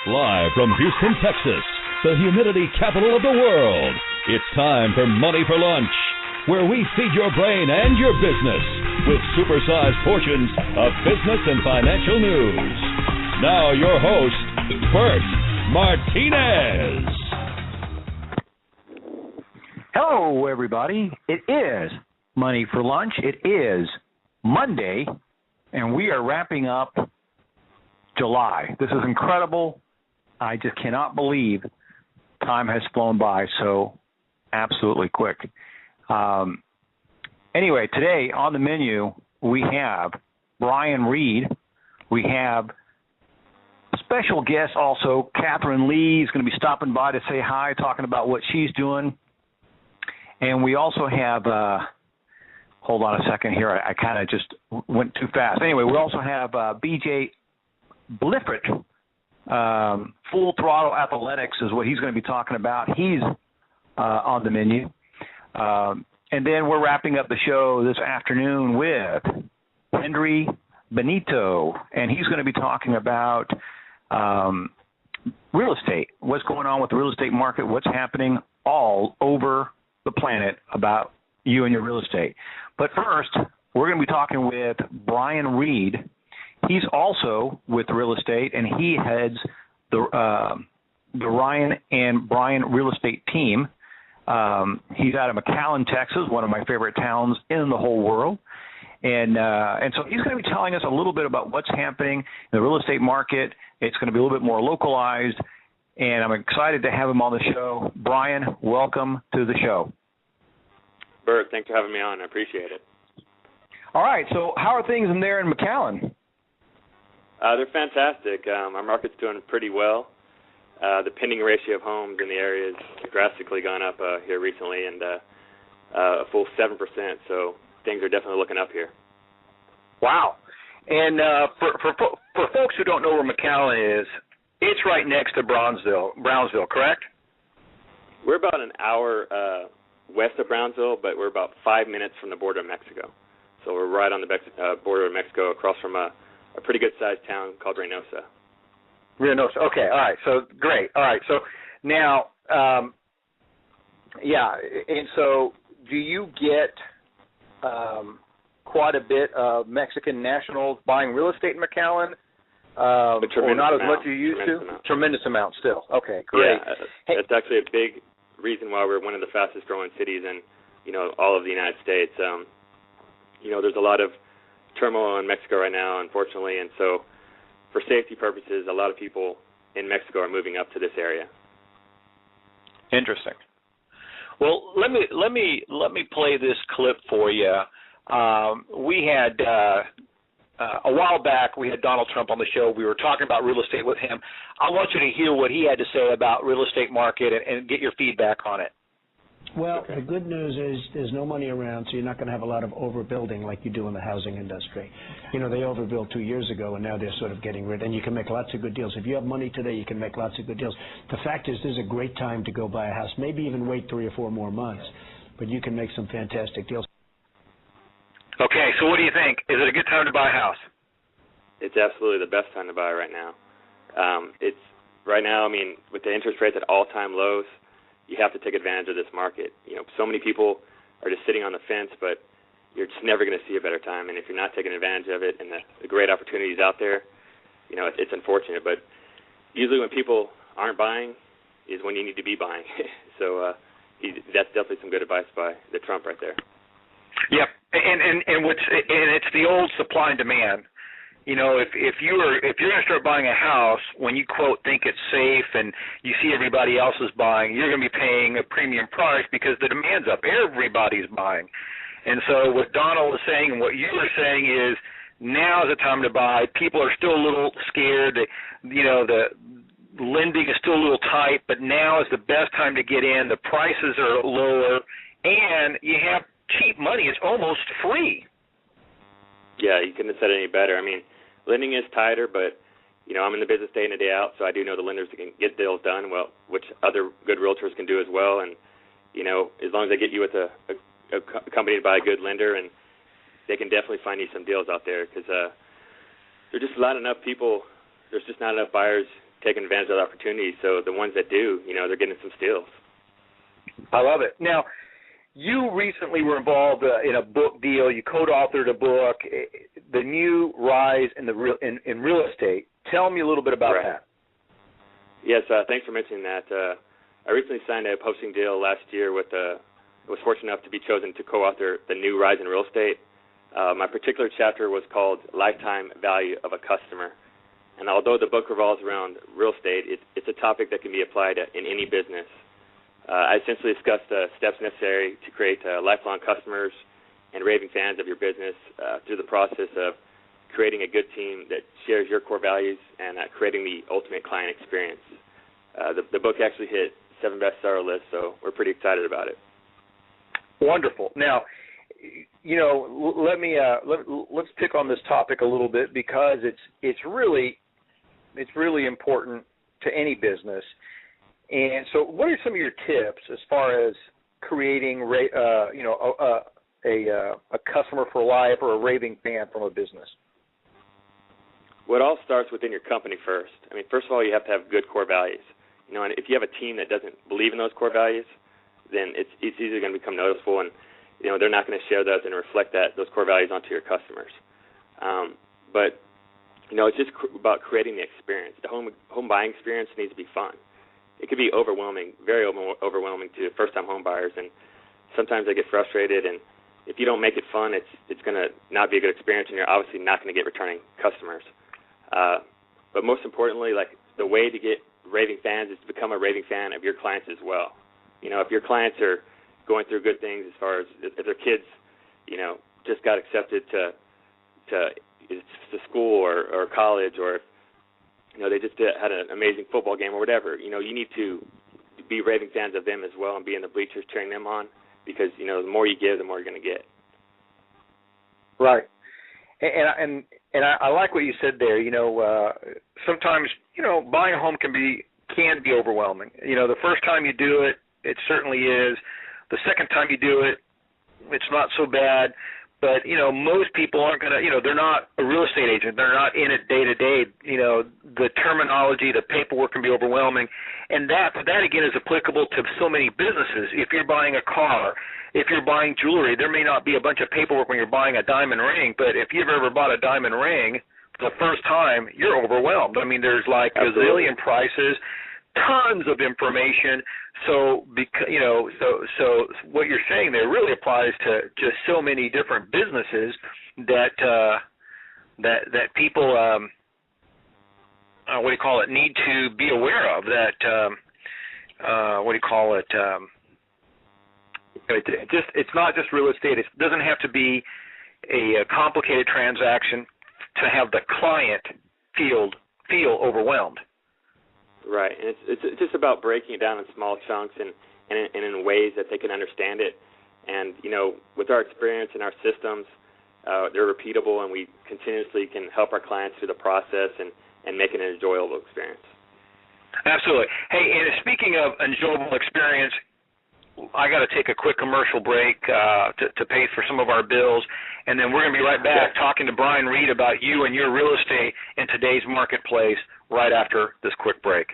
Live from Houston, Texas, the humidity capital of the world, it's time for Money for Lunch, where we feed your brain and your business with supersized portions of business and financial news. Now your host, Bert Martinez. Hello, everybody. It is Money for Lunch. It is Monday, and we are wrapping up July. This is incredible. I just cannot believe time has flown by so absolutely quick. Anyway, today on the menu, we have Brian Reed. We have special guest also, Catherine Lee is going to be stopping by to say hi, talking about what she's doing. And we also have, hold on a second here, I kind of just went too fast. Anyway, we also have BJ Bliffert. Full Throttle Athletics is what he's going to be talking about. He's on the menu. And then we're wrapping up the show this afternoon with Henry Benito, and he's going to be talking about real estate, what's going on with the real estate market, what's happening all over the planet about you and your real estate. But first, we're going to be talking with Brian Reed. He's also with real estate, and he heads the Ryan and Brian real estate team. He's out of McAllen, Texas, one of my favorite towns in the whole world. And so he's going to be telling us a little bit about what's happening in the real estate market. It's going to be a little bit more localized, and I'm excited to have him on the show. Brian, welcome to the show. Bert, thanks for having me on. I appreciate it. All right, so how are things in there in McAllen? They're fantastic. Our market's doing pretty well. The pending ratio of homes in the area has drastically gone up here recently, and a full 7%, so things are definitely looking up here. Wow. And for folks who don't know where McAllen is, it's right next to Brownsville, correct? We're about an hour west of Brownsville, but we're about 5 minutes from the border of Mexico. So we're right on the border of Mexico, across from a pretty good-sized town called Reynosa. Reynosa. Okay. All right. So great. All right. So now, and so do you get quite a bit of Mexican nationals buying real estate in McAllen? Or not as much as you used to? Tremendous amount still. Okay. Great. Yeah, it's actually a big reason why we're one of the fastest-growing cities in, all of the United States. There's a lot of turmoil in Mexico right now, unfortunately, and so for safety purposes, a lot of people in Mexico are moving up to this area. Interesting. Well, let me play this clip for you. We had a while back, we had Donald Trump on the show. We were talking about real estate with him. I want you to hear what he had to say about real estate market and get your feedback on it. Well, the good news is there's no money around, so you're not going to have a lot of overbuilding like you do in the housing industry. They overbuilt 2 years ago, and now they're sort of getting rid, and you can make lots of good deals. If you have money today, you can make lots of good deals. The fact is, this is a great time to go buy a house. Maybe even wait 3 or 4 more months, but you can make some fantastic deals. Okay, so what do you think? Is it a good time to buy a house? It's absolutely the best time to buy right now. It's right now, with the interest rates at all-time lows, you have to take advantage of this market. So many people are just sitting on the fence, but you're just never going to see a better time. And if you're not taking advantage of it and the great opportunities out there, it's unfortunate. But usually when people aren't buying is when you need to be buying. So that's definitely some good advice by the Trump right there. Yep, and it's the old supply and demand. If you're going to start buying a house, when you quote think it's safe and you see everybody else is buying, you're going to be paying a premium price because the demand's up. Everybody's buying. And so what Donald was saying and what you were saying is now is the time to buy. People are still a little scared. The lending is still a little tight, but now is the best time to get in. The prices are lower, and you have cheap money. It's almost free. Yeah, you couldn't have said it any better. Lending is tighter, but, I'm in the business day in and day out, so I do know the lenders that can get deals done, which other good realtors can do as well. And, as long as they get you with accompanied by a good lender, and they can definitely find you some deals out there because there's just not enough people. There's just not enough buyers taking advantage of the opportunity. So the ones that do, they're getting some steals. I love it. Now, you recently were involved in a book deal. You co-authored a book, The New Rise in Real Estate. Tell me a little bit about that. Yes, thanks for mentioning that. I recently signed a publishing deal last year with was fortunate enough to be chosen to co-author The New Rise in Real Estate. My particular chapter was called Lifetime Value of a Customer. And although the book revolves around real estate, it's a topic that can be applied in any business. I essentially discussed the steps necessary to create lifelong customers and raving fans of your business through the process of creating a good team that shares your core values and creating the ultimate client experience. The book actually hit 7 bestseller lists, so we're pretty excited about it. Wonderful. Now, let's pick on this topic a little bit because it's really important to any business. And so, what are some of your tips as far as creating, a customer for life or a raving fan from a business? Well, it all starts within your company first. I mean, first of all, you have to have good core values. And if you have a team that doesn't believe in those core values, then it's easily going to become noticeable, and they're not going to share those and reflect those core values onto your customers. But it's just about creating the experience. The home buying experience needs to be fun. It could be overwhelming, very overwhelming to first-time home buyers, and sometimes they get frustrated. And if you don't make it fun, it's going to not be a good experience, and you're obviously not going to get returning customers. But most importantly, the way to get raving fans is to become a raving fan of your clients as well. If your clients are going through good things as far as if their kids, just got accepted to school or college, or they just had an amazing football game or whatever, you need to be raving fans of them as well and be in the bleachers cheering them on because, the more you give, the more you're going to get. Right. And I like what you said there. Sometimes, buying a home can be overwhelming. The first time you do it, it certainly is. The second time you do it, it's not so bad. But, most people aren't going to, they're not a real estate agent. They're not in it day to day. The terminology, the paperwork can be overwhelming. And that again, is applicable to so many businesses. If you're buying a car, if you're buying jewelry, there may not be a bunch of paperwork when you're buying a diamond ring. But if you've ever bought a diamond ring for the first time, you're overwhelmed. I mean, there's like a zillion prices, tons of information. So, so what you're saying there really applies to just so many different businesses that people, need to be aware of. That it's not just real estate. It doesn't have to be a complicated transaction to have the client feel overwhelmed. Right, and it's just about breaking it down in small chunks and in ways that they can understand it. And, with our experience and our systems, they're repeatable, and we continuously can help our clients through the process and make it an enjoyable experience. Absolutely. Hey, and speaking of enjoyable experience, I got to take a quick commercial break to pay for some of our bills, and then we're going to be right back talking to Brian Reed about you and your real estate in today's marketplace right after this quick break.